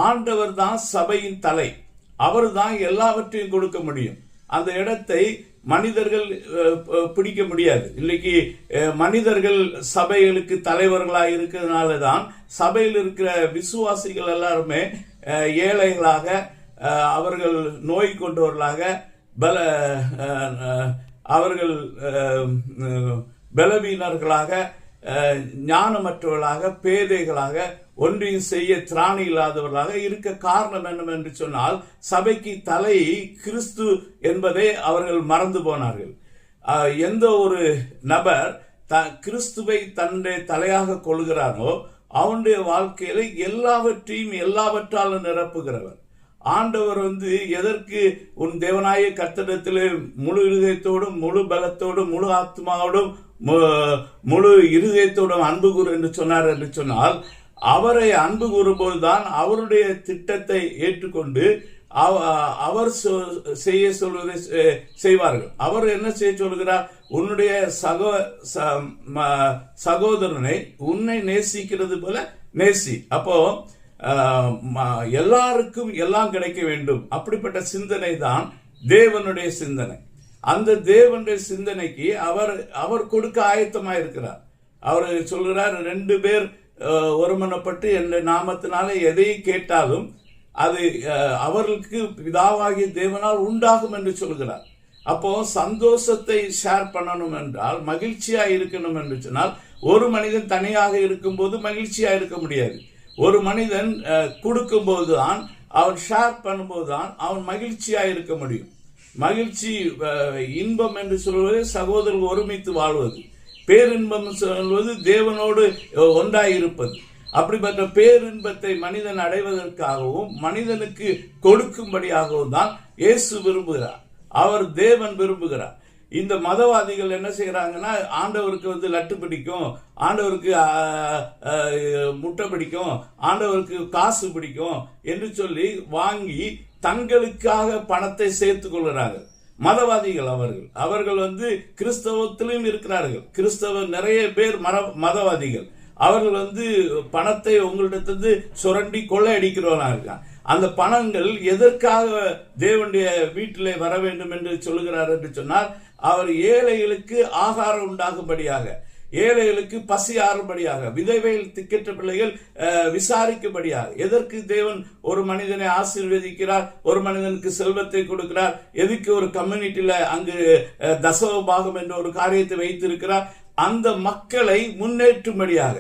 ஆண்டவர் தான் சபையின் தலை. அவர் தான் எல்லாவற்றையும் கொடுக்க முடியும். அந்த இடத்தை மனிதர்கள் பிடிக்க முடியாது. இன்னைக்கு மனிதர்கள் சபைகளுக்கு தலைவர்களாக இருக்கிறதுனால தான் சபையில் இருக்கிற விசுவாசிகள் எல்லாருமே ஏழைகளாக, அவர்கள் நோய் கொண்டவர்களாக, அவர்கள் பலவீனர்களாக, ஞானமற்றவர்களாக, பேதைகளாக, ஒன்றையும் செய்ய திராணி இல்லாதவர்களாக இருக்க காரணம் என்னவென்று சொன்னால், சபைக்கு தலை கிறிஸ்து என்பதை அவர்கள் மறந்து போனார்கள். எந்த ஒரு நபர் கிறிஸ்துவை தன்னுடைய தலையாக கொள்கிறானோ அவனுடைய வாழ்க்கையில எல்லாவற்றையும் எல்லாவற்றாலும் நிரப்புகிறவர். ஆண்டவர் எதற்கு உன் தேவனாய கர்த்தரிடத்திலே முழு இருதயத்தோடும், முழு பலத்தோடும், முழு ஆத்மாவோடும், முழு இருதயத்தோடும் அன்பு கூறு என்று சொன்னார் என்று சொன்னால், அவரை அன்பு கூறும்போதுதான் அவருடைய திட்டத்தை ஏற்றுக்கொண்டு அவர் செய்ய சொல்வதை செய்வார்கள். அவர் என்ன செய்ய சொல்கிறார்? உன்னுடைய சகோதரனை உன்னை நேசிக்கிறது போல நேசி. அப்போ எல்லாருக்கும் எல்லாம் கிடைக்க வேண்டும். அப்படிப்பட்ட சிந்தனை தான் தேவனுடைய சிந்தனை. அந்த தேவனுடைய சிந்தனைக்கு அவர் கொடுக்க ஆயத்தமாயிருக்கிறார். அவர் சொல்கிறார், 2 பேர் ஒருமனப்பட்டு என்ற நாமத்தினால எதை கேட்டாலும் அது அவர்களுக்கு பிதாவாகிய தேவனால் உண்டாகும் என்று சொல்கிறார். அப்போ சந்தோஷத்தை ஷேர் பண்ணணும் என்றால், மகிழ்ச்சியா இருக்கணும் என்று சொன்னால், ஒரு மனிதன் தனியாக இருக்கும் போது மகிழ்ச்சியா இருக்க முடியாது. ஒரு மனிதன் கொடுக்கும் போதுதான், அவன் ஷேர் பண்ணும்போது தான் அவன் மகிழ்ச்சியா இருக்க முடியும். மகிழ்ச்சி, இன்பம் என்று சொல்வது சகோதரர்கள் ஒருமித்து வாழ்வது. பேரின்பம் சொல்வது தேவனோடு ஒன்றாயிருப்பது. அப்படிப்பட்ட பேரின்பத்தை மனிதன் அடைவதற்காகவும் மனிதனுக்கு கொடுக்கும்படியாகவும் தான் இயேசு விரும்புகிறார். அவர் தேவன் விரும்புகிறார். இந்த மதவாதிகள் என்ன செய்யறாங்கன்னா, ஆண்டவருக்கு லட்டு பிடிக்கும், ஆண்டவருக்கு முட்டை பிடிக்கும், ஆண்டவருக்கு காசு பிடிக்கும் என்று சொல்லி வாங்கி தங்களுக்காக பணத்தை சேர்த்துக் கொள்கிறார்கள். மதவாதிகள் அவர்கள் கிறிஸ்தவத்திலும் இருக்கிறார்கள். கிறிஸ்தவ நிறைய பேர் மதவாதிகள். அவர்கள் பணத்தை உங்களிடத்திலிருந்து சுரண்டி கொள்ளையடிக்கிறவனா இருக்கான். அந்த பணங்கள் எதற்காக தேவனுடைய வீட்டிலே வர வேண்டும் என்று சொல்லுகிறார் என்று சொன்னால், அவர் ஏழைகளுக்கு ஆகாரம் உண்டாகும்படியாக, ஏழைகளுக்கு பசி ஆறும்படியாக, விதவைகள் திக்கற்ற பிள்ளைகள் விசாரிக்கும்படியாக. எதற்கு தேவன் ஒரு மனிதனை ஆசீர்வதிக்கிறார், ஒரு மனிதனுக்கு செல்வத்தை கொடுக்கிறார்? எதுக்கு ஒரு கம்யூனிட்டியில அங்கு தசம பாகம் என்ற ஒரு காரியத்தை வைத்திருக்கிறார்? அந்த மக்களை முன்னேற்றும்படியாக.